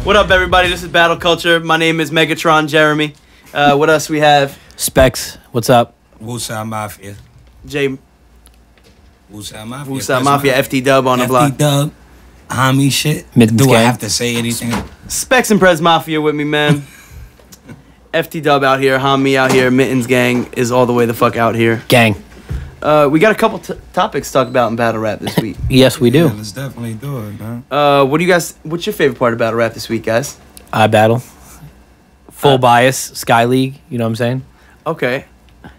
What up, everybody? This is Battle Culture. My name is Megatron Jeremy. What else we have? Specs. What's up? Woosah Mafia. Woosah Mafia. Mafia. FT Dub on the block. FT Dub. Homi shit. Mittens Do I gang. have to say anything? Specs and Prez Mafia with me, man. FT Dub out here. Homi out here. Mittens gang is all the way the fuck out here. Gang. We got a couple topics to talk about in battle rap this week. Yes, we do. Yeah, let's definitely do it, man. What's your favorite part of battle rap this week, guys? I battle. Full bias. Sky League. You know what I'm saying? Okay.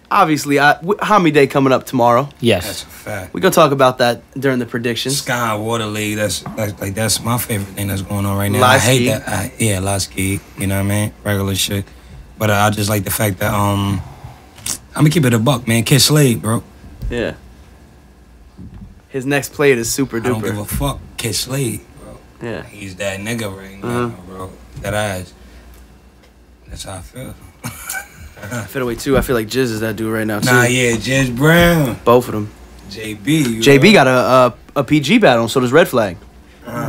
Obviously, Homi Day coming up tomorrow. Yes. That's a fact. We're going to talk about that during the predictions. Sky and Water League, that's my favorite thing that's going on right now. Live I hate ski. that. Yeah, live ski. You know what I mean? Regular shit. But I just like the fact that I'm gonna keep it a buck, man. Kid Slade, bro. Yeah. His next plate is super I don't give duper. a fuck. Kid Slade, bro. Yeah. He's that nigga right now, bro. That ass. That's how I feel. Featherweight too. I feel like Jizz is that dude right now too. Nah, yeah, Jizz Brown. Both of them. JB. JB got a PG battle, so does Red Flag.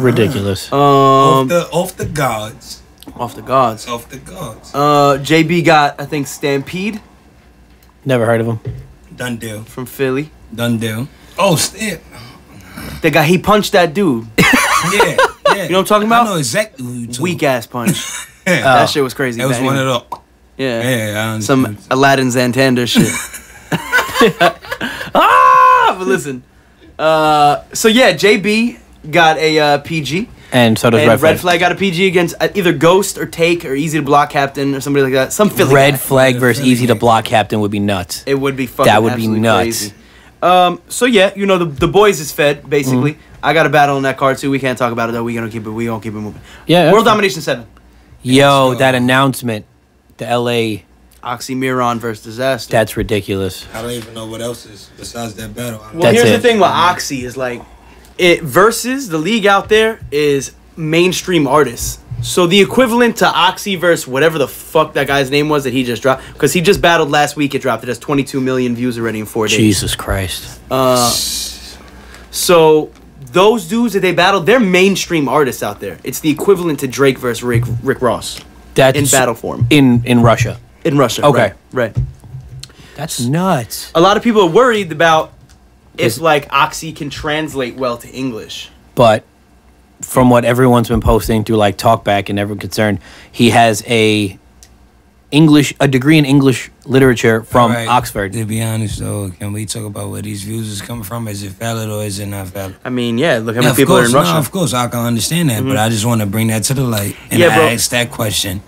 Ridiculous. Off the gods. Off the gods. Off the gods. JB got, I think, Stampede Never heard of him. Done deal. from Philly. Done deal. Oh, Stamp. He punched that dude. Yeah, yeah. You know what I'm talking about? I know exactly who you talking. Weak ass punch. Yeah. That shit was crazy. That was But one anyway. of the. Yeah. Yeah, I Some understand. Aladdin Zantander shit. But listen. So yeah, JB got a PG. And so does And Red Flag. Red Flag got a PG against either Ghost or Take or Easy to Block Captain or somebody like that. Some Philly Red guy. Flag versus Easy to Block Captain would be nuts. It would be fucking That would be absolutely nuts. crazy. So yeah, you know the boys is fed basically. Mm-hmm. I got a battle in that card too. We can't talk about it though. We gonna keep it moving. Yeah. World Domination 7. Yo, that announcement. The LA. Oxxymiron versus Disaster. That's ridiculous. I don't even know what else is besides that battle. Well, That's here's the it. thing with Oxy is like, it versus the league out there is mainstream artists. So the equivalent to Oxy versus whatever the fuck that guy's name was that he just dropped, because he just battled last week. It dropped. It has 22 million views already in 4 days. Jesus Christ. So those dudes that they battled, they're mainstream artists out there. It's the equivalent to Drake versus Rick Ross That's in battle form in Russia. in Russia. Okay. right. That's nuts. A lot of people are worried about if Is- like Oxy can translate well to English. But from what everyone's been posting through like Talkback and everyone concerned, he has a degree in English literature from Alright, Oxford. To be honest, though, can we talk about where these views is coming from? Is it valid or is it not valid? I mean, yeah, look how Yeah, many people are in Russia. No, of course, I can understand that, but I just want to bring that to the light and Yeah, bro. ask that question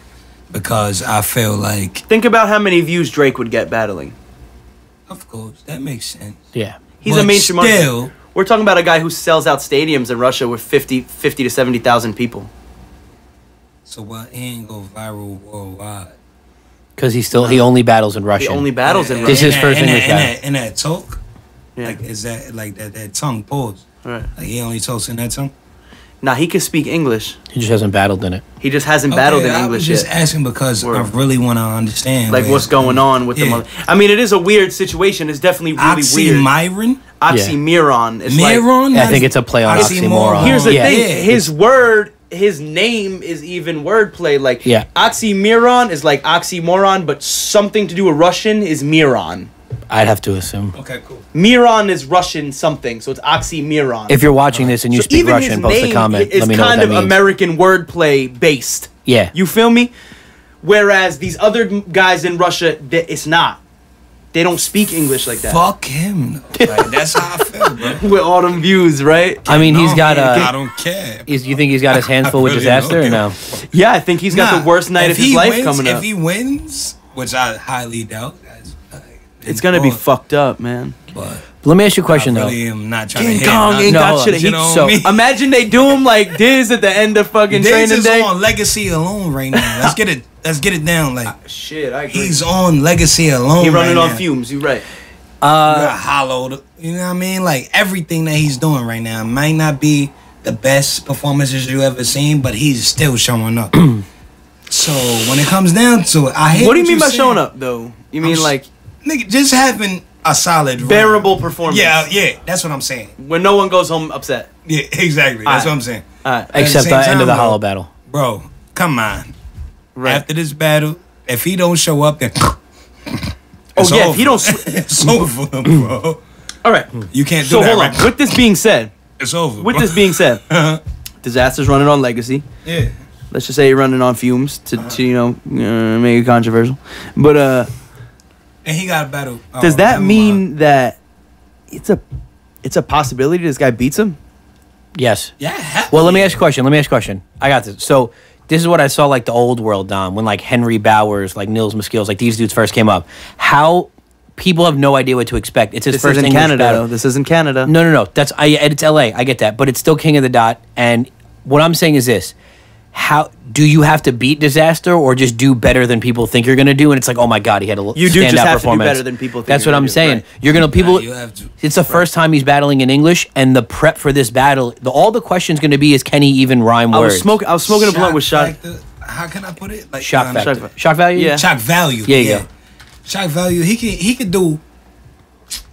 because I feel like, Think about how many views Drake would get battling. of course, that makes sense. Yeah. He's But a mainstream artist. still, We're talking about a guy who sells out stadiums in Russia with 50 to 70,000 people. so why he ain't go viral worldwide? Because he only battles in He Russian. only battles in This Russia. is his first English battle. In that talk, Yeah. like is that like that tongue pause? Right. Like he only talks in that tongue. Nah, he can speak English. He just hasn't battled in it. He just hasn't battled in I was English just yet. asking because Word. I really want to understand Like where- what's going on with the Yeah. mother. I mean, it is a weird situation. It's definitely really weird. Oxxymiron. Oxxymiron. It's like, Miron? I think it's a play on Oxymoron. here's the Yeah. thing. His name is even wordplay. Like, Yeah. Oxxymiron is like oxymoron, but something to do with Russian is Miron. I'd have to assume. Okay, cool. Miron is Russian something, so it's Oxxymiron. If you're watching this and you So speak even Russian, his post a name comment. is Let me know what kind that of means. American wordplay based. Yeah. You feel me? Whereas these other guys in Russia, it's not. They don't speak English like that. Fuck him. Like, that's how I feel, bro. With all them views, right? I mean, he's No, got I a. don't care. You think he's got his hands full with really disaster or don't no? Yeah, I think he's got Nah, the worst night of if his he life wins, coming up. If he wins, which I highly doubt, It's gonna be fucked up, man. But Let me ask you a question I though. really am not trying King to hit Kong him. ain't No, got hold shit. on. He, You know so- what I mean? imagine they do him like Diz at the end of fucking Diz training is day. on legacy alone right now. Let's get it down. Like Shit, I agree. he's on legacy alone. He running right on now. fumes. You right. You got hollowed. You know what I mean? Like everything that he's doing right now might not be the best performances you ever seen, but he's still showing up. So when it comes down to it, I hate. What do you mean by saying. showing up, though? You mean like nigga, just having a solid bearable round. performance? Yeah, that's what I'm saying. When no one goes home upset. Yeah, exactly. That's what I'm saying. Except the end of the hollow battle. Bro, come on. Right. After this battle, if he don't show up, then if he don't, it's over, bro. All right, You can't do so that. hold on. Right? With this being said, It's over. with bro. this being said, Disaster's running on legacy. Yeah. Let's just say you're running on fumes to make it controversial. But And he got a battle. does that mean that it's a possibility this guy beats him? Yes. Yeah. Well, let me ask you a question. I got this. So this is what I saw like the old world, Dom, when like Henry Bowers, like Nils Maskills, like these dudes first came up. How people have no idea what to expect. It's his This first isn't English Canada, battle. though. This isn't Canada. No. It's LA. I get that, but it's still King of the Dot. And what I'm saying is this: how do you have to beat Disaster, or just do better than people think you're gonna do? And it's like, oh my god, he had a You do standout just have to do performance. better than people think That's you're what gonna I'm do, saying. right. You're gonna people. you have to. It's the first time he's battling in English, and the prep for this battle, all the question's gonna be is can he even rhyme I words? was smoking a blunt with shot. factor, how can I put it? Like Shock factor. Shock- Shock value. Yeah. Shock value. Yeah, you go. Shock value. He could do.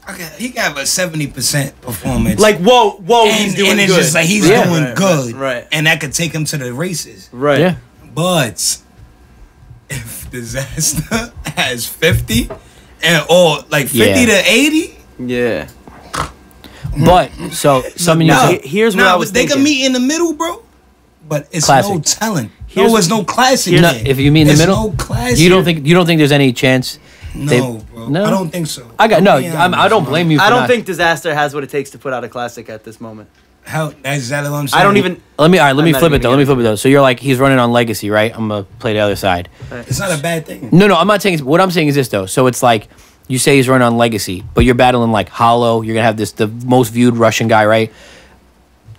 Okay, he can have a 70% performance. Like whoa, he's doing and it's good. just like he's Yeah. doing Right, good, right. And that could take him to the races. Right. Yeah. But if Disaster has 50 or like 50 Yeah. to 80, Yeah. But so some of you No. say, Here's what I was they thinking. can meet in the middle, bro. But it's Classic. no telling. Here's- No, it's no classic. no, here. if you mean in the It's middle, no classic. you don't think there's any chance? No, bro. No? I don't think so. I got no. I'll be honest, I don't man. blame you. For I don't not. think Disaster has what it takes to put out a classic at this moment. How that's exactly what I'm saying. I don't even. Let me I'm not flip even it though. gonna Let me flip it though. So you're like he's running on legacy, right? I'm gonna play the other side. It's not a bad thing. No, I'm not saying. What I'm saying is this though. So it's like you say he's running on legacy, but you're battling like Hollow. You're gonna have the most viewed Russian guy, right?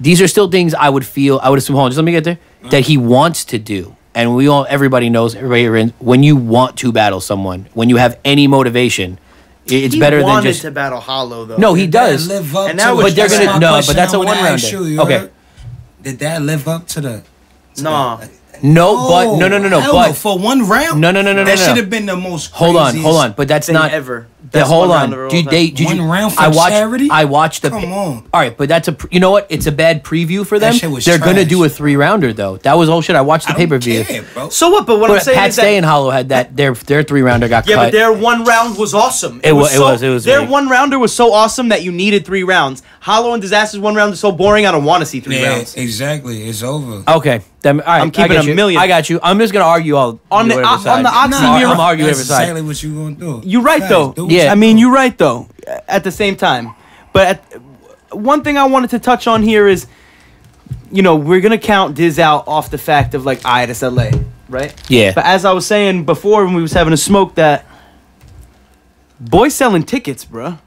These are still things I would assume. Hold on, just let me get there. That he wants to do, and everybody knows. When you want to battle someone, when you have any motivation, it's better than just. to battle Hollow though. No, he Did that does. live up And to now it? but they're That's gonna- my no, but question that's I a wanna one-rounder. ask you Okay. heard? Did that live up to the? Nah. No, but no. hell But for one round. No. That should have been the most. hold on. craziest But that's thing not ever. The, Best hold one on. rounder of Did all they? time. Did One you? round for I watched. charity? I watched the. Come on. All right, but that's a. You know what? It's a bad preview for That them. shit was They're gonna trash. do a 3-rounder though. That was whole shit. I watched the I pay don't per view. care, bro. So what? But what I'm saying Pat is that Stay and Hollow had that. Their 3-rounder got yeah, cut. but their one round was awesome. It was their big. one rounder was so awesome that you needed 3 rounds. Hollow and Disaster's one round is so boring. I don't want to see 3 Yeah, rounds. exactly. It's over. Okay. Then, all right, I'm keeping I got a you. million. I got you. I'm just gonna argue all On the- whatever on side. the Oxxymiron- I'm arguing That's every side. exactly what you gonna do. You're right Facts, though. do what Yeah. you I mean, do. you're right though. At the same time, but one thing I wanted to touch on here is, we're gonna count Diz out off the fact of like, it's LA, right? Yeah. But as I was saying before when we was having a smoke, that boys selling tickets, bruh.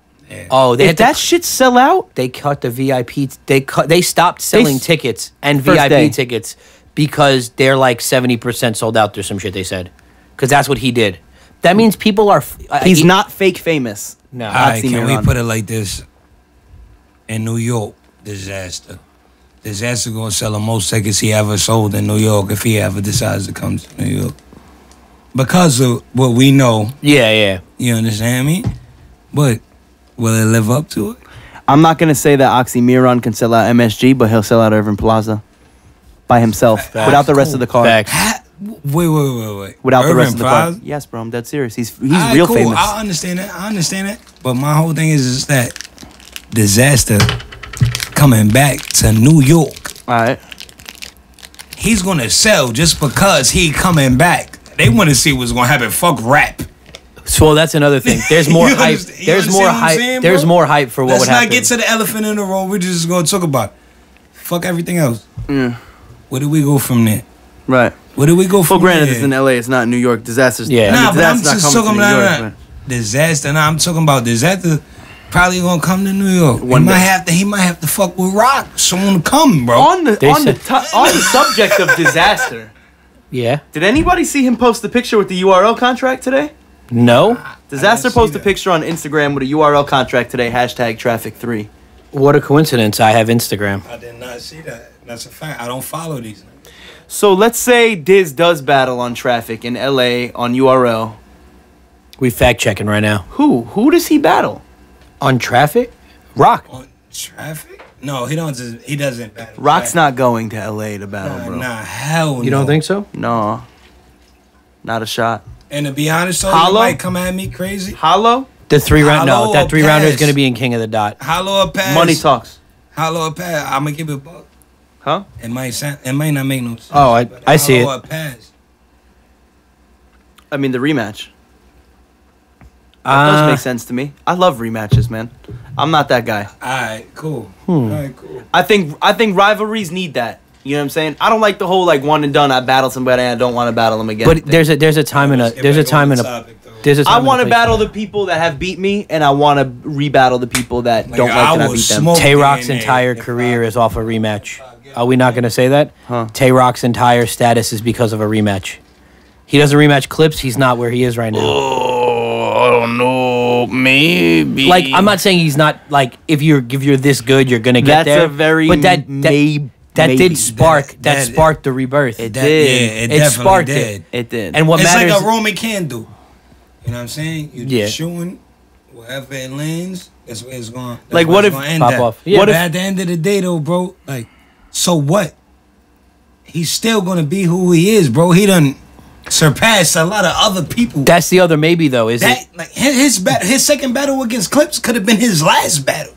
Oh, they If had to that shit sell out, they cut the VIP. They stopped selling s- tickets and First VIP day. tickets because they're like 70% sold out. Or some shit they said, because that's what he did. That means people are. he's not fake famous. No. All right, can we Oxxymiron. put it like this? In New York, Disaster gonna sell the most tickets he ever sold in New York if he ever decides to come to New York. Because of what we know, Yeah. you understand me? But will it live up to it? I'm not gonna say that Oxxymiron can sell out MSG, but he'll sell out Irving Plaza by himself without the rest of the card. Facts. Wait. Without the Irving rest of the Plaza? card. Yes, bro. I'm dead serious. He's Alright, real cool. famous. I understand that. But my whole thing is that Disaster coming back to New York. All right. He's gonna sell just because he coming back. They want to see what's gonna happen. Fuck rap. So that's another thing. There's more You hype. understand- you There's more understand what I'm hype. saying, There's bro? more hype for what Let's would not happen. get to the elephant in the room. We're just gonna talk about it. Fuck everything else. Yeah. Where do we go from there? Right. Where do we go Well, from granted, there? it's in LA. It's not New York. Disasters. Yeah. Nah, but I'm Disaster's just not coming talking to New about York, Disaster. Nah, I'm talking about Disaster. Probably gonna come to New York. One day. He might have to fuck with Rock. Someone to come, bro. On the They on the said- on the subject of Disaster, Yeah. did anybody see him post the picture with the URL contract today? No. Disaster see posted a that. picture on Instagram with a URL contract today. #traffic3. What a coincidence! I have Instagram. I did not see that. That's a fact. I don't follow these. So let's say Diz does battle on Traffic in LA on URL. We fact checking right now. Who does he battle? On Traffic? Rock. On Traffic? No, he doesn't. He doesn't battle. Rock's not going to LA to battle, bro. Nah, hell no. You don't think so? No. Not a shot. And to be honest, though, Hollow? you might come at me crazy. Hollow? The 3-round. Hollow No, that or 3-rounder is pass? going to be in King of the Dot. Hollow or pass? Money talks. Hollow or pass? I'm gonna give it a buck. Huh? It might not make no sense. Oh, I see Hollow it. or pass? I mean, the rematch. That does make sense to me. I love rematches, man. I'm not that guy. All right, cool. All right, cool. I think rivalries need that. You know what I'm saying? I don't like the whole like one and done. I battle somebody and I don't want to battle them again. But there's a time and a there's a time and a there's a time I and a want to place battle for the people that have beat me, and I want to rebattle the people that don't like that I beat them. that. Tay-Rock's entire career is off a rematch. Are we not going to say that? Huh. Tay-Rock's entire status is because of a rematch. He doesn't rematch clips. He's not where he is right now. Oh, I don't know. Maybe. Like, I'm not saying he's not, like, if you're this good, you're going to get That's there. a very but that maybe. did spark That- sparked the rebirth. It That- did. Yeah, it It definitely sparked did. It did. And what It's matters like a Roman candle. You know what I'm saying? You Yeah. just shooting wherever it lands. That's where it's going. That's Like, where what it's if- gonna end Pop at. off. Yeah. What What if if- at the end of the day though, bro? Like, so what? He's still gonna be who he is, bro. He done surpassed a lot of other people. that's the other maybe though, is That it? like his second battle against Clips could have been his last battle.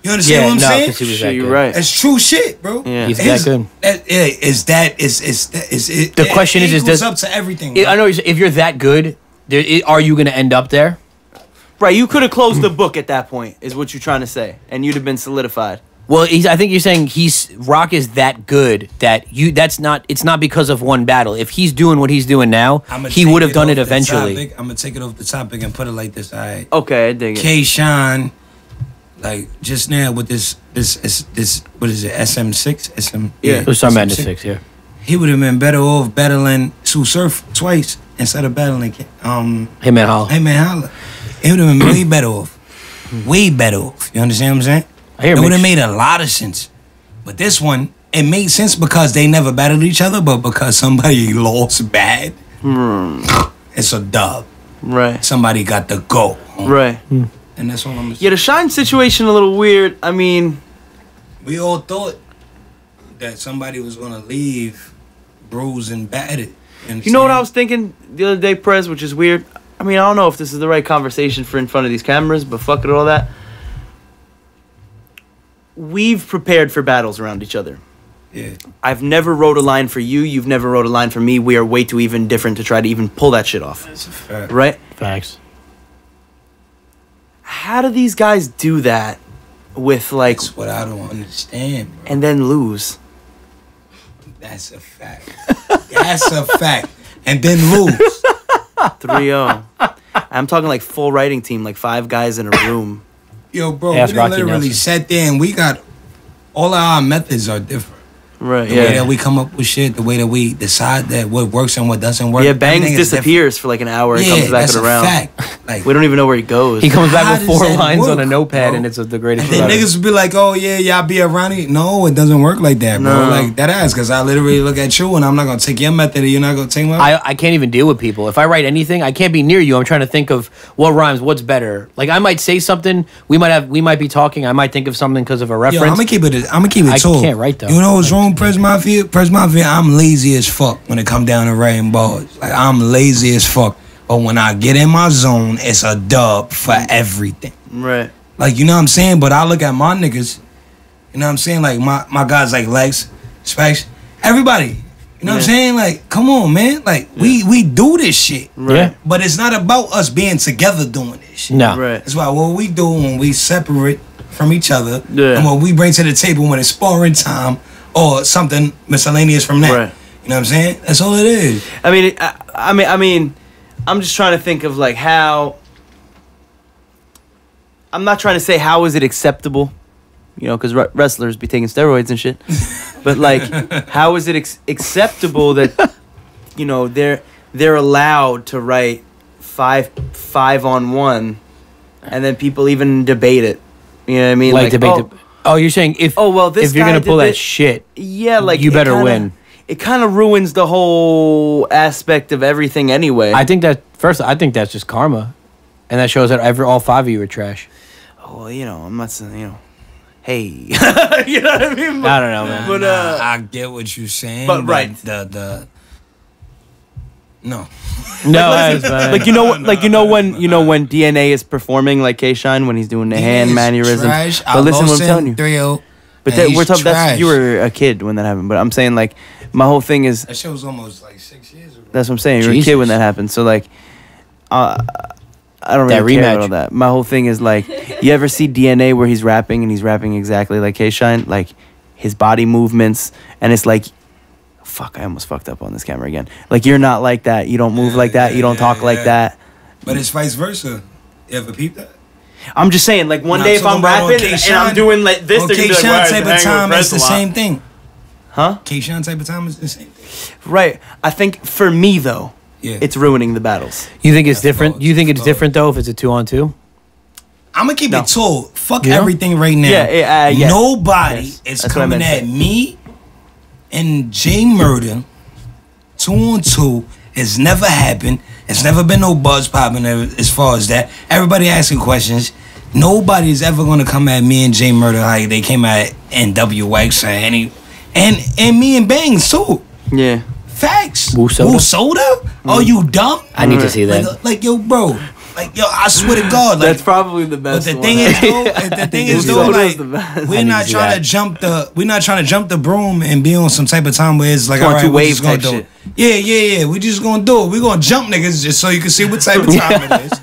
You understand what I'm saying? because he was Sure, that you're good. right. That's true shit, bro. Yeah. He's that good. The question is it does- up to everything. I bro. know if you're that good, are you going to end up there? Right, you could have closed the book at that point, is what you're trying to say, and you'd have been solidified. Well, I think you're saying Rock is that good that it's not because of one battle. If he's doing what he's doing now, I'ma he take would have done it off the eventually. topic. I'm gonna take it off the topic and put it like this. All right. Okay, I dig it. K-Shine, like just now with this what is it, SM6? Yeah. It was some Madness 6, yeah. He would have been better off battling Sue Surf twice instead of battling Him and Holla. Hey man Holla. He would have been way better off. Way better off. You understand what I'm saying? I hear It would have mixed. made a lot of sense. But this one, it made sense because they never battled each other, but because somebody lost bad, it's a dub. Right, Somebody got the go. right. And that's all I'm gonna say. Yeah, the Shine situation a little weird. I mean, We all thought that somebody was gonna leave bruised and battered. you know what I was thinking the other day, Prez, which is weird? I mean, I don't know if this is the right conversation for in front of these cameras, but fuck it, all that. We've prepared for battles around each other. Yeah. I've never wrote a line for you. You've never wrote a line for me. We are way too even different to try to even pull that shit off. That's a fact. Right? Facts. How do these guys do that with like, That's what I don't understand, bro. and then lose? That's a fact. That's a fact. And then lose. 3-0. I'm talking like full writing team, like 5 guys in a room. Yo, bro, Ask we Rocky literally Nelson. sat there and we got all of our methods are different. Right, The way that we come up with shit, the way that we decide that what works and what doesn't work. Yeah, Bangs everything is disappears for like an hour and different. comes back that's around. a fact. Like, We don't even know where he goes. He comes How back with does 4 that lines on a work, notepad, bro? and it's the greatest and then shit ever. niggas would be like, "Oh yeah, y'all be around it." No, it doesn't work like that, bro. No. Like that ass, because I literally look at you and I'm not gonna take your method, and you're not gonna take my. I can't even deal with people. If I write anything, I can't be near you. I'm trying to think of what rhymes, what's better. Like I might say something, we might be talking, I might think of something because of a Yo, reference. I'm gonna keep it. I'm gonna keep it. I tall. can't write, though. You know what's wrong, with Prez Mafia? Prez Mafia. I'm lazy as fuck when it come down to writing bars. Like I'm lazy as fuck. But when I get in my zone, it's a dub for everything. Right. Like, you know what I'm saying? But I look at my niggas, you know what I'm saying? Like, my guys like Lexx, Specs, everybody. You know what I'm Yeah. saying? Like, come on, man. Like, we do this shit. Yeah. But it's not about us being together doing this shit. No. Right. That's why what we do when we separate from each other Yeah. and what we bring to the table when it's sparring time or something miscellaneous from that. Right. You know what I'm saying? That's all it is. I mean, I'm just trying to think of like how. I'm not trying to say how is it acceptable, you know, because wrestlers be taking steroids and shit. But like, how is it acceptable that, you know, they're allowed to write 5-on-1, and then people even debate it. You know what I mean? Like debate. oh, Oh, you're saying if Oh, well, this if you're guy gonna did pull that this- shit, yeah, like you it better kinda- win. it kind of ruins the whole aspect of everything anyway. I think that's just karma, and that shows that all 5 of you are trash. Oh, you know, I'm not saying, you know, hey, you know what I mean? I don't know, man. But I get what you're saying. But right. No. Like you know when DNA is performing like K-Shine when he's doing the hand mannerisms. Trash. But listen, what I'm telling you. 3-0. But we're talking. You were a kid when that happened. But I'm saying like my whole thing is that shit was almost like 6 years ago. That's what I'm saying. You were a kid when that happened. So like, I don't really care about all that. My whole thing is like, you ever see DNA where he's rapping and he's rapping exactly like K-Shine, like his body movements, and it's like. Fuck, I almost fucked up on this camera again. Like, you're not like that. You don't move like that. You don't talk like that. But it's vice versa. You ever peep that? I'm just saying, like, one day if I'm rapping and I'm doing like this, they're going to be like, type of time, it's the same thing. Huh? K-Shine type of time is the same thing. Right. I think, for me, though, it's ruining the battles. You think it's different? You think it's different, though, if it's a 2-on-2? I'm going to keep it told. Fuck everything right now. Yeah. Nobody is coming at me and J Murder 2-on-2 has never happened. It's never been no buzz popping as far as that. Everybody asking questions. Nobody's ever gonna come at me and J Murder like they came at NWX and me and Bangs too. Yeah. Facts. Woo Soda? Are you dumb? I need to see that. Like yo, bro. Like yo, I swear to God, like, that's probably the best. But the thing is though, like we're not trying to jump the broom and be on some type of time where it's like, all right, we're just gonna do it. Yeah. We just gonna do it. We're gonna jump niggas just so you can see what type of time it is.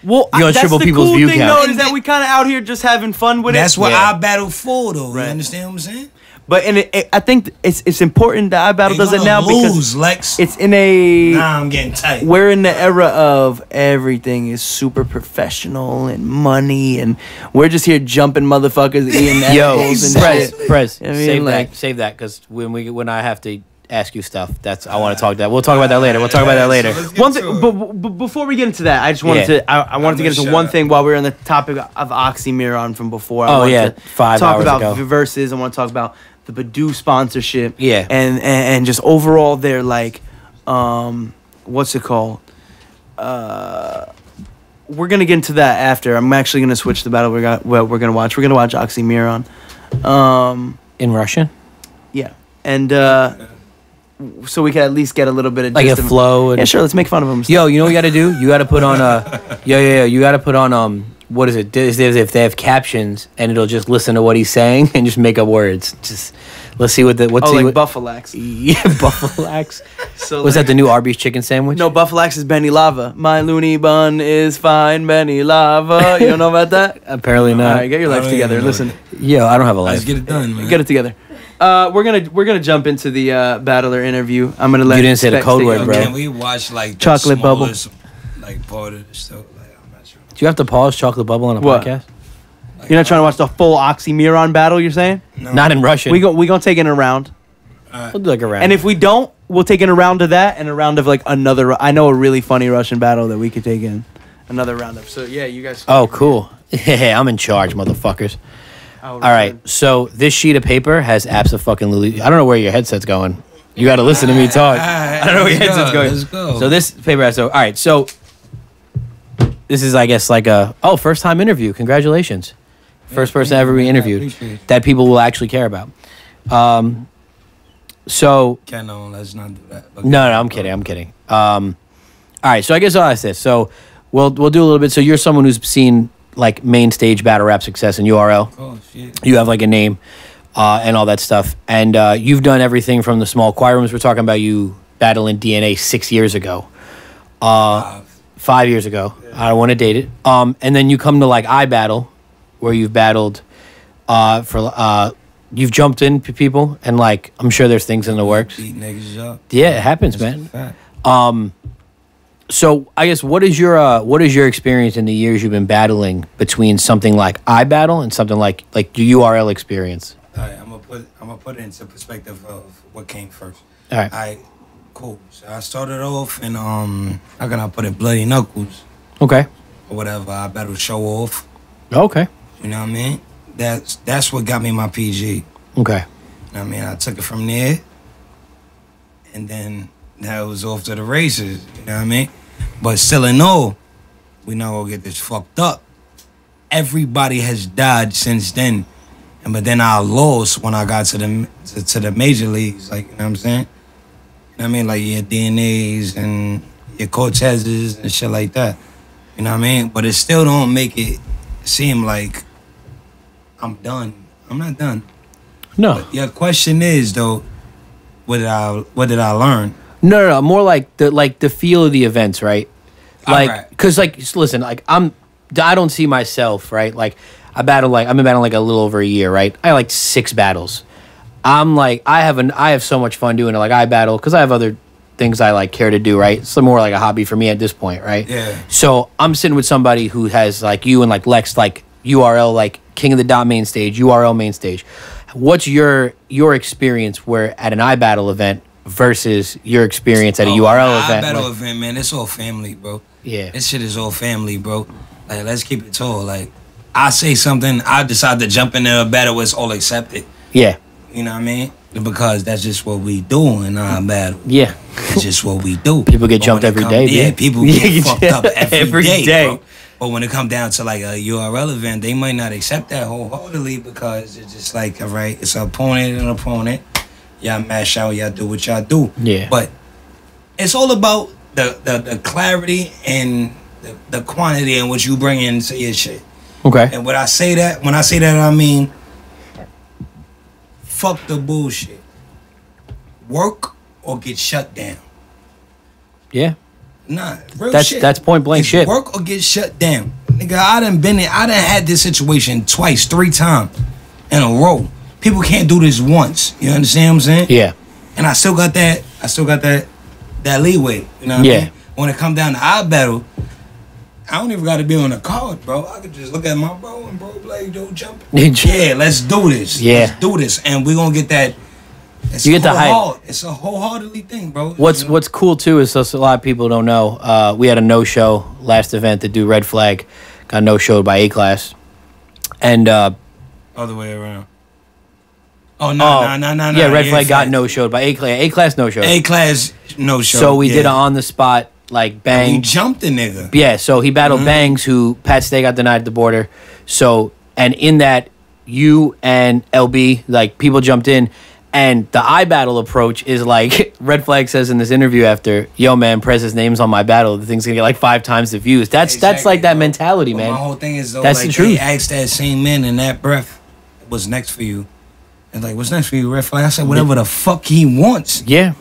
Well, that's the cool thing though, is that we kind of out here just having fun with it. That's what I battle for though. You understand what I'm saying? But I think it's important that I battle does it now because Lexx. It's in a. Nah, I'm getting tight. We're in the era of everything is super professional and money, and we're just here jumping motherfuckers, eating apples and shit. Prez, save that, because when I have to ask you stuff, I want to talk that. We'll talk about that later. One thing, but before we get into that, I just wanted to. I wanted to get into one thing while we were on the topic of Oxxymiron from before. I wanted to 5 hours ago. Talk about verses. I want to talk about the Badoo sponsorship, and just overall their like, what's it called? We're gonna get into that after. I'm actually gonna switch the battle we're gonna watch. We're gonna watch Oxxymiron, in Russian. Yeah, and so we can at least get a little bit of like a flow. Yeah, sure. Let's make fun of them. Yo, you know what you got to do? You got to put on You got to put on what is it? If they have captions, and it'll just listen to what he's saying and just make up words. Just let's see what Buffalax. Yeah, Buffalax. So was that the new Arby's chicken sandwich? No, Buffalax is Benny Lava. My loony bun is fine, Benny Lava. You don't know about that? Apparently not. All right, get your life together. Listen. Yo, I don't have a life. Let's get it done, man. Get it together. We're gonna jump into the battler interview. I'm gonna let you didn't say the code word, bro. Can we watch like chocolate bubble, like part of the stuff? Do you have to pause chocolate bubble on a podcast? Like, you're not trying to watch the full Oxxymiron battle, you're saying? No. Not in Russian. We gonna take it in a round. We'll do like a round. And if we don't, we'll take in a round of that and a round of like another. I know a really funny Russian battle that we could take in another round of. So yeah, you guys. Oh, cool. Yeah, I'm in charge, motherfuckers. All right, so this sheet of paper has abso-fucking-lutely. I don't know where your headset's going. You got to listen to me talk. I don't know where your headset's going. Let's go. So this paper has. All right, so this is, I guess, like first time interview. Congratulations, first person ever we interviewed that people will actually care about. So. No, let's not do that. Okay. No, I'm kidding. All right, so I guess I'll ask this. So we'll do a little bit. So you're someone who's seen like main stage battle rap success in URL. Oh shit. You have like a name, and all that stuff, and you've done everything from the small choir rooms. We're talking about you battling DNA 6 years ago, 5 years ago. Yeah. I don't want to date it. And then you come to like iBattle, where you've battled, you've jumped into people, and like I'm sure there's things in the works. Beat niggas up. Yeah, it happens, man. So I guess what is your experience in the years you've been battling between something like iBattle and something like the URL experience? All right, I'm gonna put it into perspective of what came first. All right. All right, cool. So I started off in how can I put it, Bloody Knuckles. Okay. Or whatever. I battled Show Off. Okay. You know what I mean? That's what got me my PG. Okay. You know what I mean? I took it from there. and then that was off to the races. You know what I mean? But still in all, we not gonna get this fucked up. Everybody has died since then, but then I lost when I got to the major leagues. Like, you know what I'm saying? You know what I mean? Like your DNAs and your Cortezes and shit like that. You know what I mean? But it still don't make it seem like I'm done. I'm not done. No. But your question is though, what did I learn? No. More like the feel of the events, right? Like, Alright. because like, listen, like I don't see myself, right? Like I've been battling like a little over a year, right? I have like 6 battles. I'm like, I have so much fun doing it. Like I battle because I have other things I like care to do, right? It's more like a hobby for me at this point, right? Yeah. So I'm sitting with somebody who has like you and like Lexx, like URL, like King of the Dot main stage, URL main stage. What's your experience where at an iBattle event versus your experience at a URL event? iBattle event, man, it's all family, bro. Yeah. This shit is all family, bro. Like, let's keep it tall. Like, I say something, I decide to jump into a battle, it's all accepted. Yeah. You know what I mean? Because that's just what we do in our battle. Yeah. That's just what we do. People get But jumped when it every come- day, Yeah, man. people get fucked up every day, day. bro. But when it come down to like a URL event, they might not accept that wholeheartedly because it's just like, all right, it's an opponent and an opponent. Y'all mash out, y'all do what y'all do. Yeah. But it's all about the clarity and the quantity in what you bring into your shit. Okay. And when I say that, I mean, fuck the bullshit. Work or get shut down. Yeah. Nah, real That's- shit. that's point blank It's shit. Work or get shut down. Nigga, I done had this situation twice, 3 times in a row. People can't do this once. You understand what I'm saying? Yeah. And I still got that leeway. You know what Yeah. I mean? When it come down to our battle, I don't even gotta be on the card, bro. I could just look at my bro and bro like, yo, jump. Yeah, let's do this. Yeah. Let's do this. And we're gonna get that. You get the hype. It's a wholeheartedly thing, bro. What's cool too is a lot of people don't know. We had a no-show last event to do Red Flag, got no-showed by A-Class, and Other way around. Oh no. yeah, Red Flag got no-showed by A-Class. A-Class no-showed. A-Class no show. So we did an on the spot like bang. We jumped the nigga. Yeah, so he battled Bangs, who Pat Stay got denied at the border. So, and in that, you and LB, like, people jumped in. And the iBattle approach is like, Red Flag says in this interview after, yo, man, Prez's name's on my battle. The thing's gonna get like 5 times the views. That's like that bro. mentality, But man. my whole thing is, though, That's like, the truth. they asked that same man in that breath, what's next for you? And like, what's next for you, Red Flag? I said, whatever the fuck he wants. Yeah.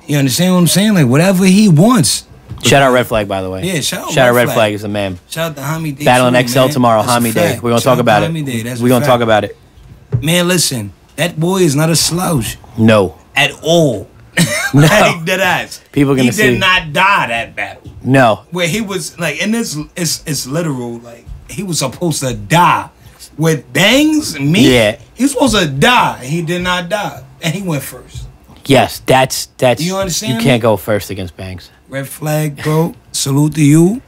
You understand what I'm saying? Like, whatever he wants. Shout out Red Flag, by the way. Yeah, shout out Red Red Flag. Flag is the man. Shout out to Homi Day. Battling too, XL man. tomorrow, That's a Homi Day. fact. We're gonna Shout talk out about to it. Homi Day. That's a We're gonna talk fact. about it. Man, listen, that boy is not a slouch No. at all. No. Like, dead ass. People gonna he see. did not die that battle. No. Where he was like, and it's literal. Like, he was supposed to die with Bangs. Me, Yeah. he was supposed to die. He did not die, and he went first. Yes, that's You understand You me? can't go first against Bangs. Red Flag, bro. Salute to you.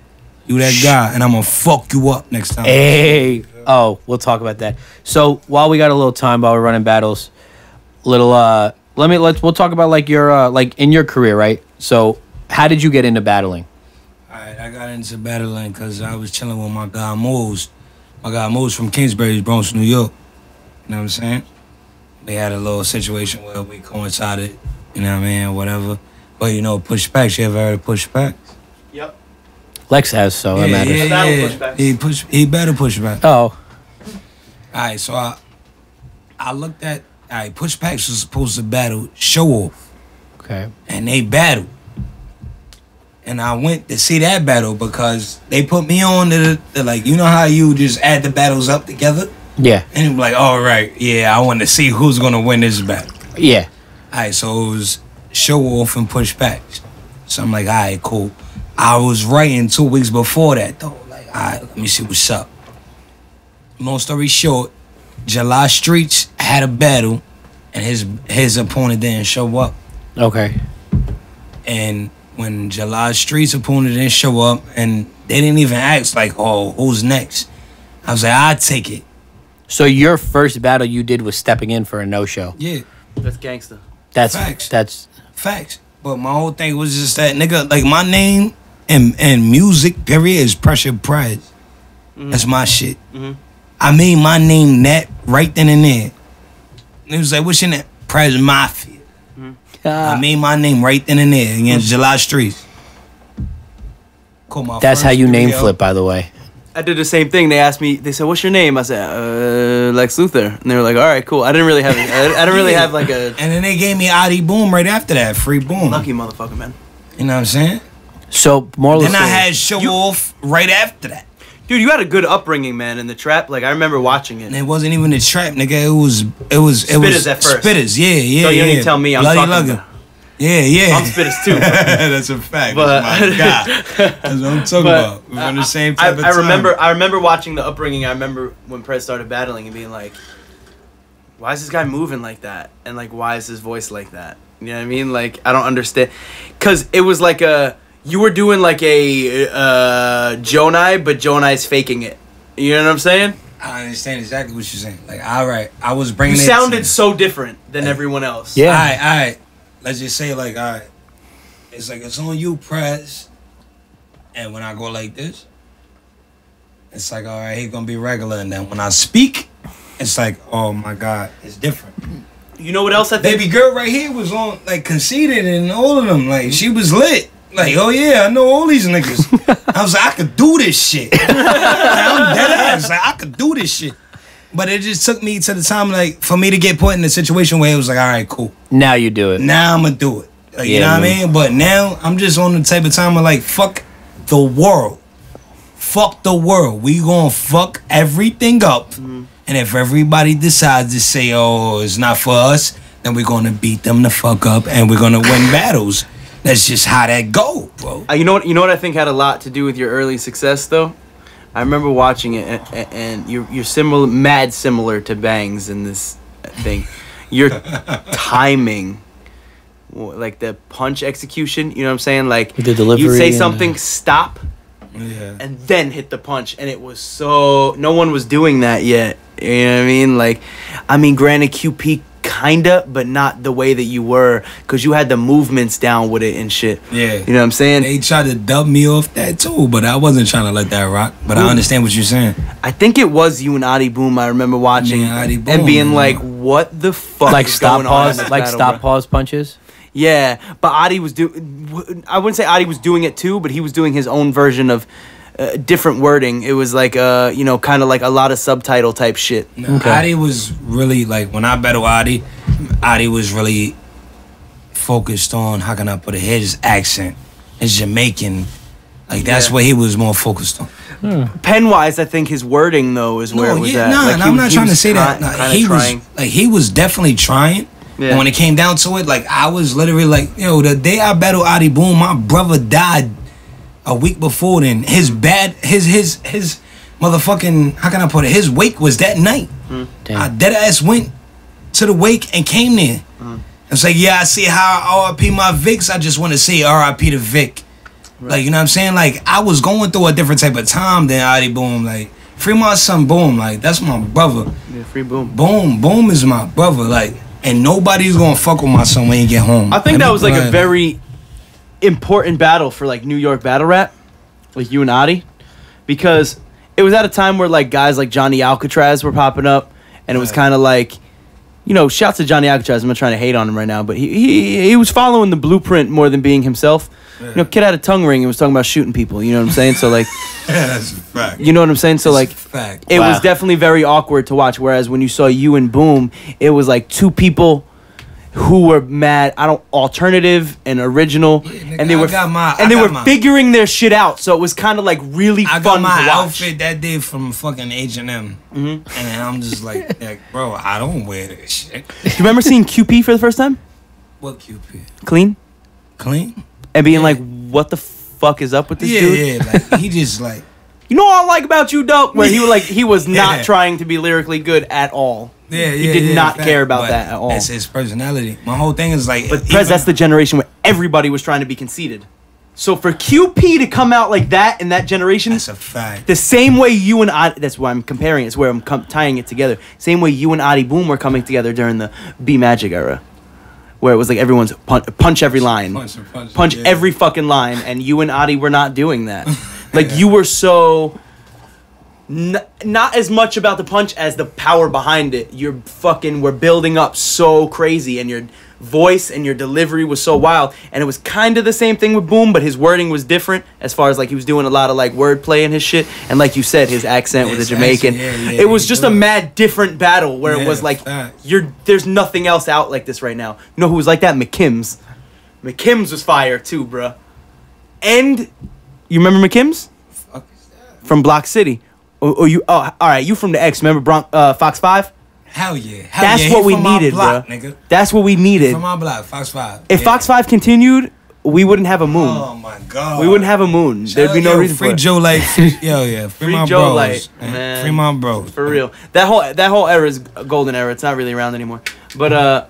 You that guy, and I'm gonna fuck you up next time. Hey. Oh, we'll talk about that. So while we got a little time while we're running battles, we'll talk about like your like in your career, right? So how did you get into battling? All right, I got into battling because I was chilling with my guy Moles. My guy Moles from Kingsbury, Bronx, New York. You know what I'm saying? They had a little situation where we coincided. You know what I mean? Whatever. But you know, pushbacks. You ever heard of pushbacks? Yep. Lex has, so that matters. Yeah, Battle yeah. pushbacks. He better pushback. Oh, All right, so I looked at. All right, pushbacks was supposed to battle Show Off, okay. and they battled. And I went to see that battle because they put me on to the like, you know how you just add the battles up together? Yeah, And I'm like, all right, yeah, I want to see who's gonna win this battle. yeah. All right, so it was Show Off and Pushbacks. So I'm like, all right, cool. I was writing 2 weeks before that though. Like, all right, let me see what's up. Long story short, July Streets had a battle, and his opponent didn't show up. Okay. And when July Streets' opponent didn't show up, and they didn't even ask like, oh, who's next? I was like, I'd take it. So your first battle you did was stepping in for a no-show. Yeah, That's gangster. That's Facts. that's facts. But my whole thing was just that, nigga, like, my name and music, period, is Pressure Prez. That's my shit. I made my name that right then and there. It was like, what's your name? Prez Mafia. I made my name right then and there against July Streets. That's how you name flip, by the way. I did the same thing. They asked me. They said, "What's your name?" I said, "Lex Luthor," and they were like, "All right, cool." I didn't really have. I didn't really have like a. And then they gave me Adi Boom right after that, free Boom. Lucky motherfucker, man. You know what I'm saying? So moral. Then I had Show Off right after that. Dude, you had a good upbringing, man, in the trap. Like I remember watching it. And it wasn't even the trap, nigga. It was Spitters at first. Spitters, yeah. So you don't even tell me I'm Bloody fucking. Lugger. Yeah. I'm Spitters too. That's a fact. But, my God. That's what I'm talking about. We're on the same type of time. I remember watching the upbringing. I remember when Prez started battling and being like, why is this guy moving like that? And like, why is his voice like that? You know what I mean? Like, I don't understand. Because it was like you were doing like a Jonai, but Jonai's faking it. You know what I'm saying? I understand exactly what you're saying. Like, all right, I was bringing You it sounded so different than everyone else. Yeah. All right. Let's just say, like, all right. It's like, it's on you, Prez. And when I go like this, it's like, all right, he's going to be regular. And then when I speak, it's like, oh, my God, it's different. You know what else I think? Baby girl right here was on, like, conceited and all of them. Like, she was lit. Like, oh, yeah, I know all these niggas. I was like, I could do this shit. Like, I'm dead ass. Like, I could do this shit. But it just took me to the time, like, for me to get put in a situation where it was like, all right, cool. Now you do it. Now I'm going to do it. Like, Yeah, you know what I man. mean? But now I'm just on the type of time where, like, fuck the world. Fuck the world. We going to fuck everything up. And if everybody decides to say, oh, it's not for us, then we're going to beat them the fuck up and we're going to win battles. That's just how that go, bro. You know what I think had a lot to do with your early success, though? I remember watching it, and you're similar to Bangs in this thing. Your timing, like the punch execution, you know what I'm saying? Like The delivery you say and, something, stop, and then hit the punch, and it was so no one was doing that yet. You know what I mean? Granted, QP kinda, but not the way that you were, because you had the movements down with it and shit. Yeah. You know what I'm saying? They tried to dub me off that too, but I wasn't trying to let that rock. But I understand what you're saying. I think it was you and Adi Boom. I remember watching Me and Adi Boom, and being man. like, "What the fuck?" Like is stop going on in pause, this like battle, stop bro? pause punches. Yeah, but Adi was I wouldn't say Adi was doing it too, but he was doing his own version of different wording. It was like kind of like a lot of subtitle type shit. No, Adi was really like, when I battled Adi was really focused on, how can I put it, his accent, his Jamaican. Like, that's what he was more focused on. Pen wise, I think his wording though is where it was at. Like, I'm not trying to say that. Nah, he was definitely trying. Yeah. But when it came down to it, like, I was literally like, the day I battled Adi Boom, my brother died a week before then. His motherfucking, how can I put it, his wake was that night. I dead ass went to the wake and came there. It's like, yeah, I see how RIP my Vicks, I just want to say RIP to Vic. Like, you know what I'm saying? Like, I was going through a different type of time than Adi Boom. Like, free my son Boom. Like, that's my brother. Yeah, free Boom. Boom is my brother. Like, and nobody's gonna fuck with my son when he get home. I think that was like a very important battle for like New York battle rap, like you and Adi, because it was at a time where like guys like Johnny Alcatraz were popping up, and it was kind of like, shouts to Johnny Alcatraz. I'm not trying to hate on him right now, but he was following the blueprint more than being himself. Kid had a tongue ring and was talking about shooting people. You know what I'm saying? So like, that's a fact. You know what I'm saying? So like, fact. It was definitely very awkward to watch. Whereas when you saw you and Boom, it was like two people who were mad, alternative and original, and they were figuring their shit out. So it was kind of like really fun to watch. I got my outfit that day from fucking H&M, and I'm just like, bro, I don't wear this shit. Do you remember seeing QP for the first time? What QP? Clean. And being like, what the fuck is up with this dude? Yeah, like, he just like, you know what I like about you, dope? Where he was not trying to be lyrically good at all. He did not care about that at all. That's his personality. My whole thing is like, but Prez, that's the generation where everybody was trying to be conceited. So for QP to come out like that in that generation, that's a fact. The same way you and Adi, that's why I'm comparing it, it's where I'm tying it together. Same way you and Adi Boom were coming together during the B Magic era. where it was like everyone's punch every line, punch yeah. every fucking line, and you and Adi were not doing that. Like you were so not as much about the punch as the power behind it. You're fucking were building up so crazy, and your voice and your delivery was so wild, and it was kind of the same thing with Boom, but his wording was different as far as like he was doing a lot of like wordplay in his shit, and like you said, his accent with the Jamaican. It was just a mad different battle where it was like there's nothing else out like this right now. You know who was like that? McKim's. McKim's was fire too, bruh. And you remember McKim's from Block City? Or you? Oh, all right. You from the X? Remember Fox 5? Hell yeah. That's what we needed, bro. That's what we needed. From my block, Fox 5. If Fox 5 continued, we wouldn't have a moon. Oh my god. We wouldn't have a moon. There'd be no reason for it. Free Joe Light. Yeah. Free my Joe bros, Light, man. Free my bros. For real. That whole era is a golden era. It's not really around anymore. But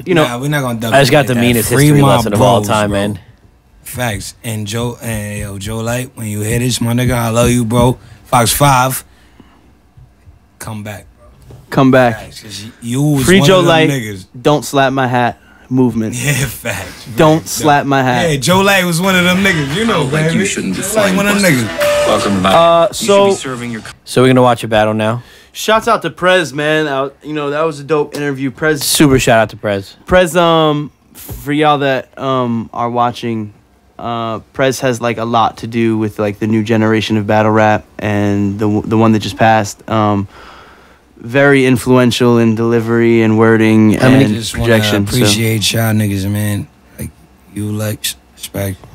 you know, we're not gonna double. I just got the meanest history lesson of all time, man. Facts. And Joe Light, when you hear this, my nigga, I love you, bro. Fox 5, come back. Come back. Facts, you was Free one Joe of them Light. niggas. Don't slap my hat. Movement. Yeah, facts. Don't slap my hat. Yeah, Joe Light was one of them niggas. You know, like baby. you shouldn't be like one of them niggas. Welcome back. So we're gonna watch a battle now. Shouts out to Prez, man. You know, that was a dope interview. Prez. Super shout out to Prez. Prez, for y'all that are watching, Prez has like a lot to do with like the new generation of battle rap and the one that just passed. Very influential in delivery and wording and just projection. Appreciate y'all niggas, man. Like you, Lexx, Specs. You know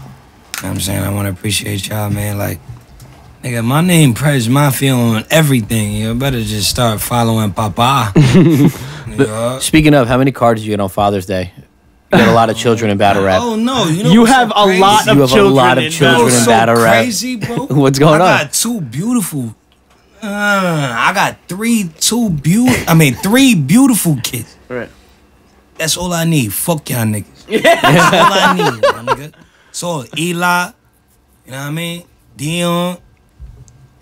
what I'm saying? I want to appreciate y'all, man. Like, nigga, my name Prez Mafia on everything. You better just start following Papa. Speaking of, how many cards did you get on Father's Day? You got a lot of children in battle rap. Oh no, you know you what's have so a crazy? lot of you have children. a lot of children in battle rap. Crazy, bro. What's going on? I got two beautiful. I got three beautiful kids. Right. That's all I need. Fuck y'all niggas. That's all I need, my nigga. So Eli, you know what I mean? Dion,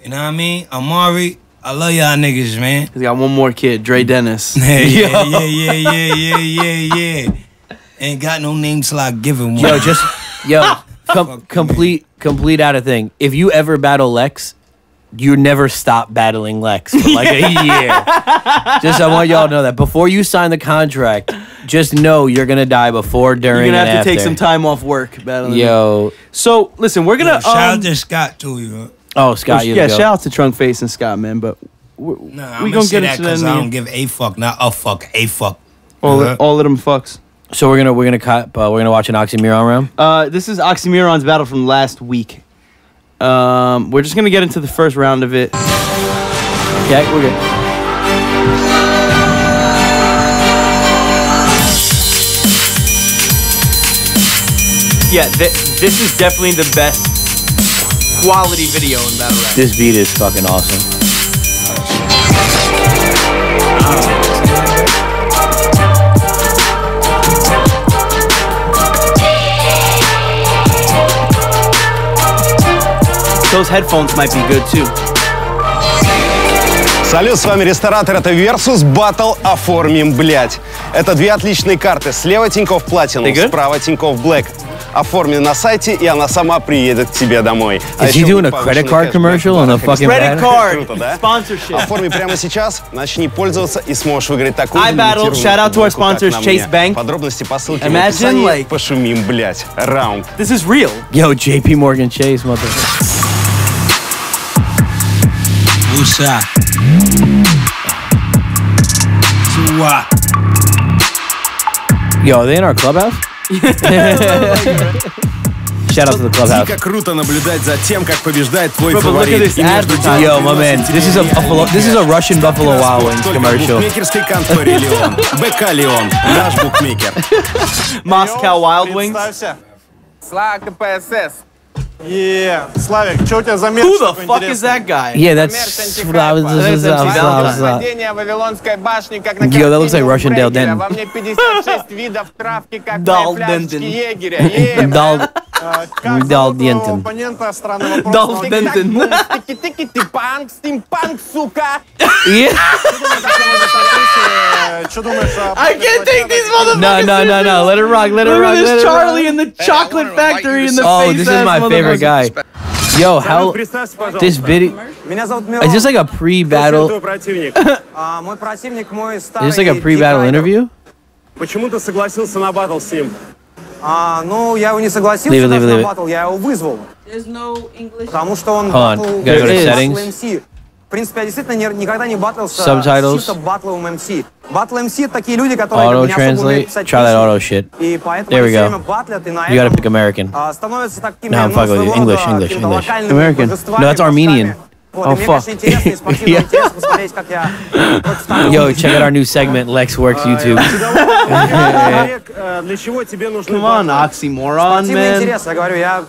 you know what I mean? Amari, I love y'all niggas, man. He's got one more kid, Dre Dennis. Yeah. Ain't got no name till I give him one. Complete out of thing. If you ever battle Lexx, you never stop battling Lexx for like a year. Just I want y'all to know that before you sign the contract, just know you're gonna die before, during, You're gonna and have to take after. some time off work battling. Yo. So listen, we're gonna shout out to Scott too, you know. Oh, Scott, you yeah, shout out to Trunkface and Scott, man. But Nah, we I'm gonna get that into that. because I don't give a fuck, not a fuck, a fuck. All of them fucks. So we're gonna watch an Oxxymiron round. This is Oxxymiron's battle from last week. We're just gonna get into the first round of it. Okay, we're good. Yeah, this is definitely the best quality video in battle rap. This beat is fucking awesome. Those headphones might be good too. Салют, с вами Ресторатор, это Versus Battle оформим, блять. Это две отличные карты. Слева Тинькофф Platinum, справа Тинькофф Black. Оформлена на сайте, и она сама приедет к тебе домой. Is he doing a credit card commercial on the fucking credit card? Круто, да? Sponsorship. Оформи прямо сейчас, начни пользоваться и сможешь выиграть такую iBattle, shout out to our sponsors, Chase Bank. Подробности по ссылке в Imagine, описании. like, Пошумим, блять. Раунд. This is real. Yo, JP Morgan Chase, motherfucker. Usa. Yo, are they in our clubhouse? Shout out to the clubhouse. Дико круто наблюдать за тем, как побеждает твой Bro, but look at фаворит. this advertisement. Yo, my man, this is a Russian Buffalo Wild Wings commercial. Букмекерской конторе Леон. БК Леон. Наш букмекер. Moscow Wild Wings. Слава КПСС. Славик, что у тебя за мерч? Who the fuck is that guy? Yeah, that's Падение Вавилонской башни, как на Yo, that looks like Russian Dale Крейгера. Denton. Во мне 56 видов травки, как Дал мои пляшечки Денton. егеря. Как Дал зовут твоего Дентон. оппонента? Странный вопрос. Дал но- Дентон. Тики-тики-ти-панк, стимпанк, сука! Yeah. Что думаешь о... I can't take these motherfuckers. No. Let it rock. Let it Look rock. at Let this it Charlie rock. in the chocolate factory in the Oh, face. this is my favorite guy. Yo, how this video? Меня зовут Мирон. Is this like a pre-battle? Противник. Мой противник, мой Is старый this like a pre-battle дикайдер. interview? Почему ты согласился на батл с ним? Ну, я его не согласился Leave it, даже leave it, на leave it. батл, я его вызвал. Потому что он Hold on, батл gotta go to с settings. MC. В принципе, я действительно никогда не батлился Subtitles. с чисто батловым MC. Батл MC — это такие люди, которые Auto не особо умеют translate. писать Try that песни. auto shit. И поэтому There we они все go. время батлят, и на You gotta этом pick American. становятся такими, No, I'm fucking with you. своего English, рода English, какими-то English. локальными American. божествами, No, that's Armenian. божками. Вот, Oh, и мне, fuck. конечно, интересно из спортивного интереса посмотреть, как я против такого Yo, check out our new segment, Lex Works YouTube. Для чего тебе нужны Come on, батлы? Oxxymiron, спортивный man. интерес. Я говорю, я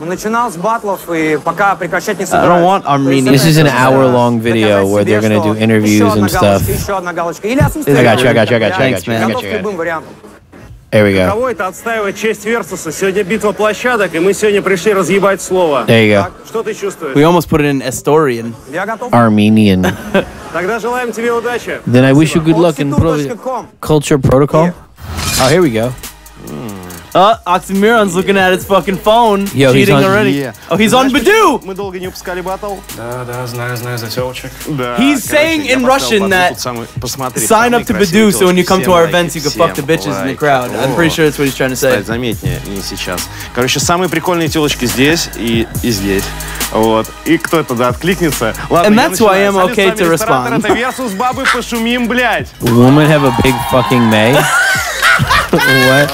начинал с батлов и пока прекращать не I don't собираюсь. want Armenian. This is an hour-long video where they're gonna do interviews and stuff. Еще одна галочка. Или отсутствие I got you, I got you, I got you, I галочки. got you, I Я got готов you, к I got любым you. вариантам. There we go. Кого это отстаивает честь Версуса? Сегодня битва площадок, и мы сегодня пришли разъебать слово. There you go. Что ты чувствуешь? We almost put it in Estorian. Я готов. Armenian. Тогда желаем тебе удачи. Then I wish you good luck in culture protocol. Oh, here we go. Oxxymiron's looking at his fucking phone. Yo, he's cheating on- already. Yeah. Oh, he's on Badoo. Мы долго не выпускали батл. Да, знаю за телочек. Да, He's saying in Russian that sign up to Badoo so when you come to our events you can fuck the bitches in the crowd. I'm pretty sure that's what he's trying to say. Стать заметнее, не сейчас. Короче, самые прикольные телочки здесь и здесь. Вот. И кто туда откликнется? Ладно, And я that's why начинаю. I'm Салют, okay с вами to ресторатор, respond. Это Версус, бабы, пошумим, блядь. Women have a big fucking May. What?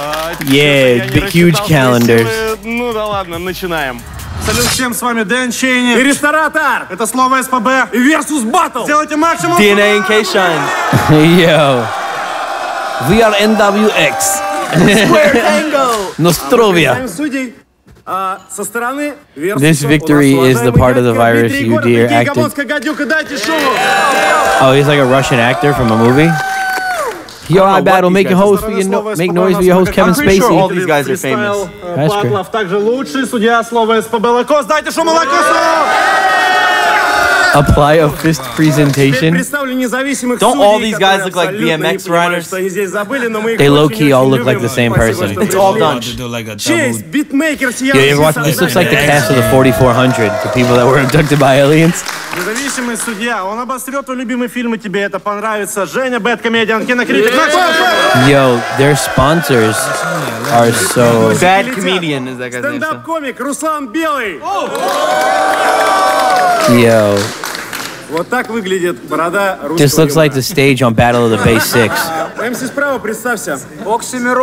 Yeah, Я не the huge рассчитал calendars. силы. Ну да ладно, начинаем. Салют всем, с вами Дэн Чейни. И ресторатор. Это слово СПБ. И Версус Батл. Сделайте максимум. DNA and K-Shine. Yo. We are NWX. Square Tango. Nostrovia. Судей. Со стороны Версуса This victory у нас is the уважаемый part of the дядька virus Дмитрий you Егоров. dear Дмитрий acted. Гомонская гадюка, дайте шоу. Oh, he's like a Russian actor from a movie? Yo, I battle these making guys- hoes for your make noise for your host Kevin I'm pretty sure all Spacey. these guys are famous. That's great. Батлов также лучший судья слова СПБ Лакос. Дайте шуму Лакосу. Apply a fist presentation. Представлю независимых Don't all судей, these guys которые look like абсолютно не BMX понимают, riders? что они здесь забыли, но мы их They очень, low-key all очень look like любим. the same Спасибо, person. что It's all пришли. done. Do like a Честь, double. битмейкер Yeah, you ever watch, this looks like the сияющий. cast of the 4400, the people that were abducted by aliens. Независимый судья, он обострет твой любимый фильм, и тебе это понравится. Женя, бэткомедиан, кинокритик. Yo, their sponsors are so... Bad comedian is that guy's name. so. Стендап-комик Руслан Белый. Yo, Вот так выглядит борода русского this looks like юмора. the stage on Battle of the Bay 6. МС справа, представься. Oxxymiron!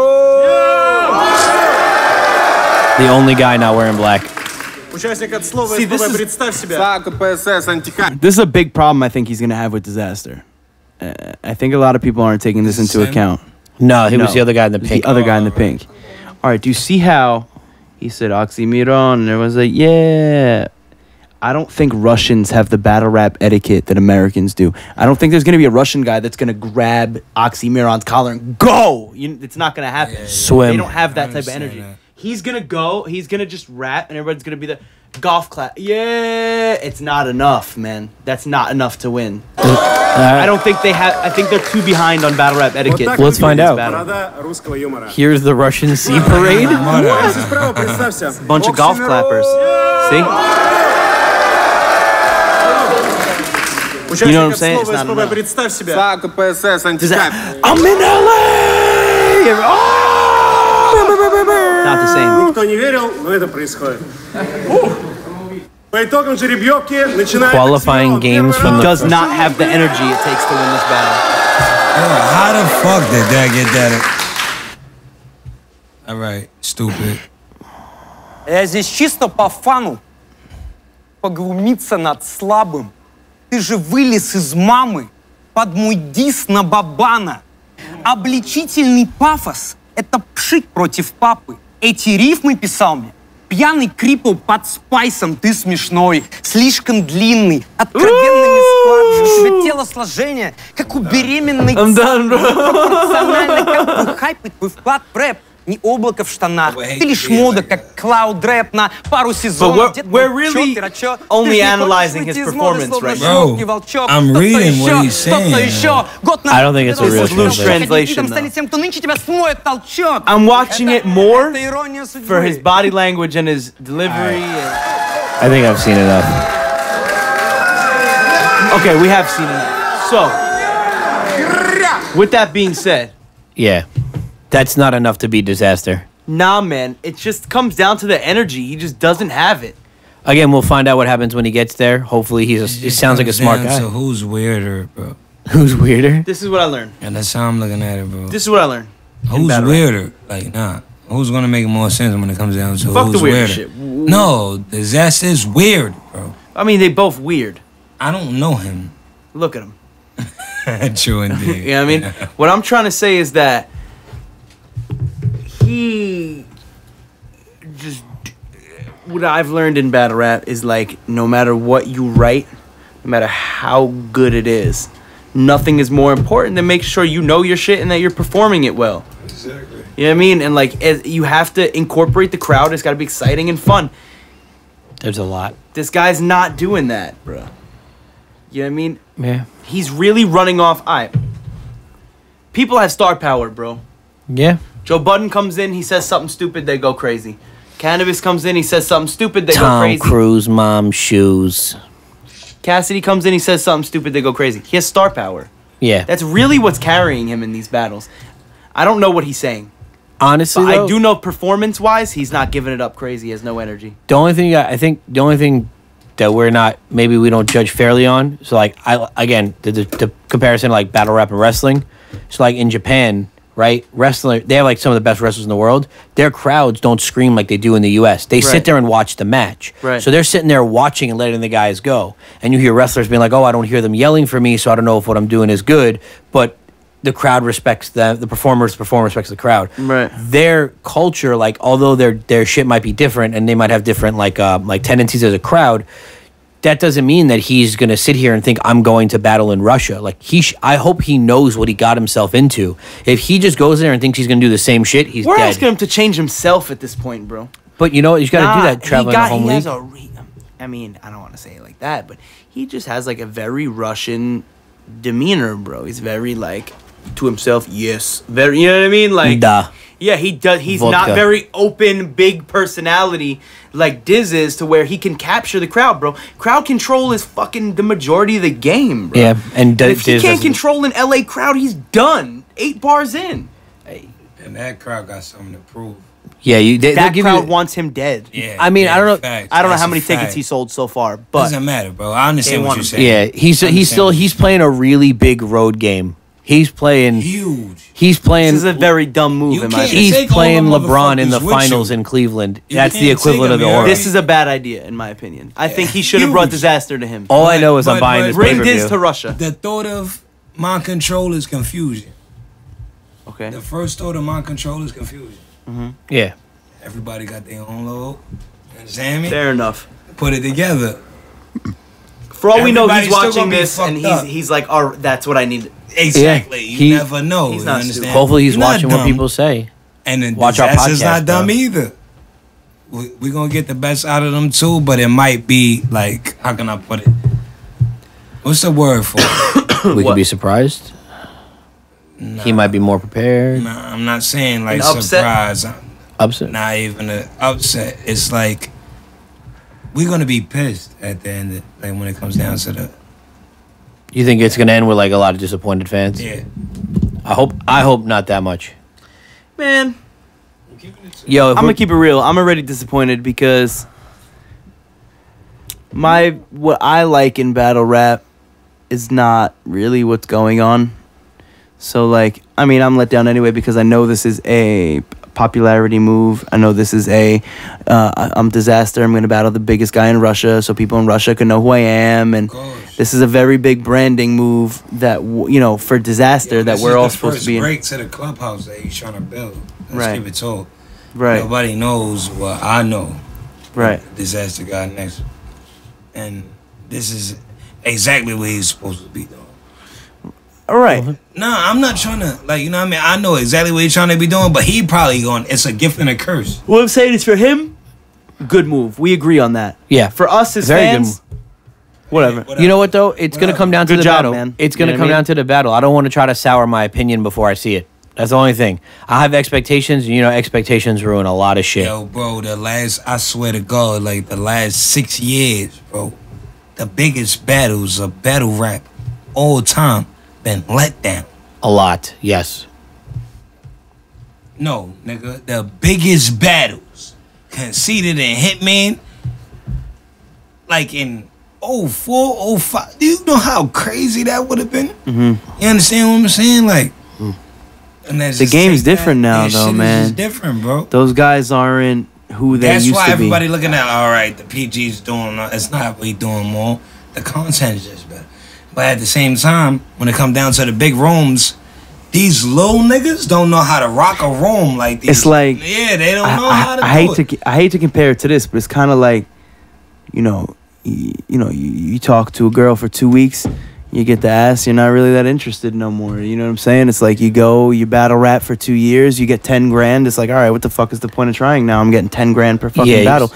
The only guy not wearing black. Участник от слова See, this СПБ, is- представь себя. СА, КПСС, антихак. This is a big problem I think he's gonna have with Disaster. I think a lot of people aren't taking this into Same. account. No, he was No, the other guy in the the pink. other guy in the pink. All right, do you see how he said Oxxymiron and everyone's like, yeah. I don't think Russians have the battle rap etiquette that Americans do. I don't think there's going to be a Russian guy that's going to grab Oxxymiron's collar and go. It's not going to happen. Swim. They don't have that type of understand energy. that. He's going to go. He's going to just rap and everybody's going to be the golf clap. Yeah. It's not enough, man. That's not enough to win. I don't think they have. I think they're too behind on battle rap etiquette. так Let's find out. Борода русского юмора. Here's the Russian Sea Parade. МС справа, представься. Bunch of golf clappers. See? Участник You know what I'm от saying? слова It's not СПБ, enough. представь себя. СА, КПСС, антихак. I'm in LA. Not the same. Никто не верил, но это происходит. По итогам жеребьевки начинает Qualifying games from the- Does not have the energy it takes to win this battle. How the fuck did that get that? All right, stupid. Я здесь чисто по фану. Поглумиться над слабым. Ты же вылез из мамы под мой дис на Бабана. Обличительный пафос — это пшик против папы. Эти рифмы писал мне пьяный крипл под спайсом. Ты смешной, слишком длинный, откровенно нескладный. У тебя телосложение, как у беременной I'm done, bro. пропорционально, как твой хайп и твой вклад в рэп. не облако в штанах. But Ты лишь мода, как клауд-рэп на пару сезонов. But we're really only analyzing his performance right now. Bro, I'm reading what he's saying. I don't think it's a real loose translation, though. Тем, кто нынче тебя смоет толчок. I'm watching it more Это ирония судьбы. for his body language and his delivery. I think I've seen enough. Okay, we have seen enough. So, with that being said, Yeah. That's not enough to be disaster. nah, man, it just comes down to the energy. He just doesn't have it. Again, we'll find out what happens when he gets there. Hopefully, he sounds like a smart guy. So who's weirder, bro? Who's weirder? This is what I learned. And that's how I'm looking at it, bro. This is what I learned. Who's battle weirder? Like, nah. Who's gonna make more sense when it comes down to Fuck who's the weird weirder? shit. No, disaster is weird, bro. I mean, they both weird. I don't know him. Look at him. True indeed. You know what I mean? What I'm trying to say is that he just, what I've learned in battle rap is like, no matter what you write, no matter how good it is, nothing is more important than making sure you know your shit and that you're performing it well. Exactly. You know what I mean? And like, you have to incorporate the crowd. It's got to be exciting and fun. There's a lot. This guy's not doing that, bro. You know what I mean? Yeah. He's really running off. People have star power, bro. Yeah. Joe Budden comes in, he says something stupid, they go crazy. Cannabis comes in, he says something stupid, they go Tom crazy. Cruise, mom shoes. Cassidy comes in, he says something stupid, they go crazy. He has star power. Yeah. That's really what's carrying him in these battles. I don't know what he's saying. Honestly, But though, I do know performance-wise, he's not giving it up crazy. He has no energy. the only thing that we're not, maybe we don't judge fairly on. So like, the comparison like battle rap and wrestling. So like in Japan, right, they have like some of the best wrestlers in the world. Their crowds don't scream like they do in the U.S. They sit Right. there and watch the match. Right. So they're sitting there watching and letting the guys go. And you hear wrestlers being like, "Oh, I don't hear them yelling for me, so I don't know if what I'm doing is good." But the crowd respects them. The performer respects the crowd. Right. Their culture, like, although their shit might be different and they might have different like tendencies as a crowd, that doesn't mean that he's gonna sit here and think I'm going to battle in Russia. Like I hope he knows what he got himself into. If he just goes there and thinks he's gonna do the same shit, he's We're dead. asking him to change himself at this point, bro. But you know what? You got to do that traveling the home he league. has I mean, I don't want to say it like that, but he just has like a very Russian demeanor, bro. He's very like to himself, yes. Very, you know what I mean? Like, Duh. yeah, he does. He's Vodka. not very open, big personality like Diz is, to where he can capture the crowd, bro. Crowd control is fucking the majority of the game, bro. Yeah, and if he Diz can't doesn't- control an LA crowd, he's done. 8 bars in. And that crowd got something to prove. Yeah, they'll That give crowd you. wants him dead. Yeah. I mean, I don't know- facts. I don't know That's how a many tickets fact. he sold so far, but Doesn't matter, bro. I understand They what want you're him. saying. Yeah, he's playing a really big road game. He's playing. Huge. He's playing. this is a very dumb move You in my can't opinion. He's take all playing them LeBron in the motherfuckers with finals you. in Cleveland. You That's the can't equivalent take of the them, aura. yeah. This is a bad idea, in my opinion. I think he should have Huge. brought Disaster to him. All I know is I'm But- buying but this Bring pay-per-view. this to Russia. The thought of mind control is confusion. Okay. The first thought of mind control is confusion. Yeah. Everybody got their own load. You understand me? Fair enough. Put it together. For all we know, Everybody's he's still watching gonna be this and fucked up. he's like, "Oh, that's what I need." Exactly. Yeah, You never know. he's you not understand? stupid. Hopefully he's You're not watching what dumb. people say. And then Watch our Disaster's podcast, not dumb bro. either. We're going to get the best out of them too, but it might be like, how can I put it? What's the word for it? We could What? be surprised. He might be more prepared. Nah, I'm not saying like An upset? surprise. Upset. Not even an upset. It's like we're gonna be pissed at the end. Like when it comes down to the You think it's gonna end with like a lot of disappointed fans? yeah. I hope not that much. Man, Yo, I'm gonna keep it real. I'm already disappointed because what I like in battle rap is not really what's going on. So like, I mean, I'm let down anyway because I know this is a popularity move. I know this is I'm Disaster. I'm gonna battle the biggest guy in Russia, so people in Russia can know who I am, and course. this is a very big branding move that for Disaster that we're all supposed to be in. break to the clubhouse that he's trying to build. Let's Right. keep it told. Right, Nobody knows what I know. right. Disaster got next, and this is exactly what he's supposed to be doing. All right. Nah, I'm not trying to, like, you know what I mean? I know exactly what he's trying to be doing, but he probably going, it's a gift and a curse. What I'm saying is for him, good move. We agree on that. Yeah. For us as Very fans, whatever. You know what though? It's gonna come down to Good the job, battle. man. It's You gonna know come what I mean? down to the battle. I don't want to try to sour my opinion before I see it. That's the only thing. I have expectations. You know, expectations ruin a lot of shit. Yo, bro, I swear to God, like the last 6 years, bro, the biggest battles of battle rap all time been let down. A lot, yes. No, nigga, the biggest battles conceded in Hitman, like in 04, 05. Do you know how crazy that would have been? Mm-hmm. You understand what I'm saying? Like, and that's The just game's take different that. now, Yeah, though, shit is man. just different, bro. Those guys aren't who they That's used why to be. everybody looking at, all right, the PG's doing, it's not we doing more. The content is just better. But at the same time, when it come down to the big rooms, these little niggas don't know how to rock a room like these. It's like yeah, they don't know how to I hate to compare it to this, but it's kind of like, you talk to a girl for 2 weeks, you get the ass, you're not really that interested no more. You know what I'm saying? It's like you go, you battle rap for 2 years, you get 10 grand. It's like, all right, what the fuck is the point of trying now? I'm getting 10 grand per fucking battle.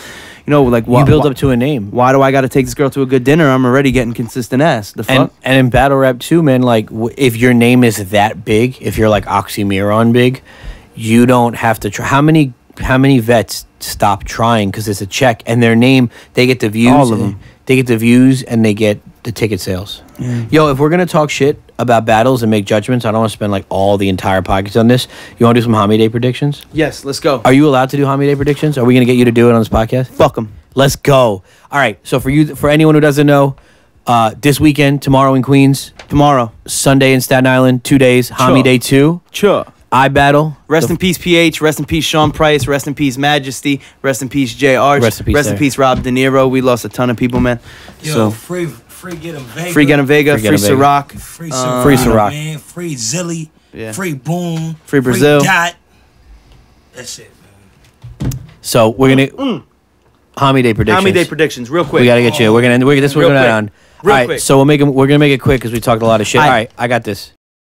You know, like You build up to a name. Why do I got to take this girl to a good dinner? I'm already getting consistent ass. The fuck? And in battle rap too, man, like if your name is that big, if you're like Oxxymiron big, you don't have to try. How many vets stop trying because it's a check and their name, they get the views. All of them. They get the views and they get the ticket sales. Yo, if we're gonna talk shit about battles and make judgments, I don't want to spend like all the entire podcast on this. You want to do some Homi Day predictions? Yes, let's go. Are you allowed to do Homi Day predictions? Are we gonna get you to do it on this podcast? Fuck them. Let's go. All right. So for anyone who doesn't know, this weekend, tomorrow in Queens, Tomorrow. Sunday in Staten Island, 2 days, Homi Day 2. Sure. I battle. Rest in peace, PH. Rest in peace, Sean Price. Rest in peace, Majesty. Rest in peace, J. Arch. Rest in peace, Rob De Niro. We lost a ton of people, man. Yo, So free get him Vega. free Get 'em Vega. Free Ciroc. Free Free Ciroc. man. Free Zilly. Yeah. Free Boom. Free Brazil. Dot. That's it, man. So we're gonna Homi Day predictions. Homi Day predictions, real quick. We gotta get you. We're gonna Real going quick. on. Real All right. quick. So we're gonna make it quick because we talked a lot of shit. All right. I got this.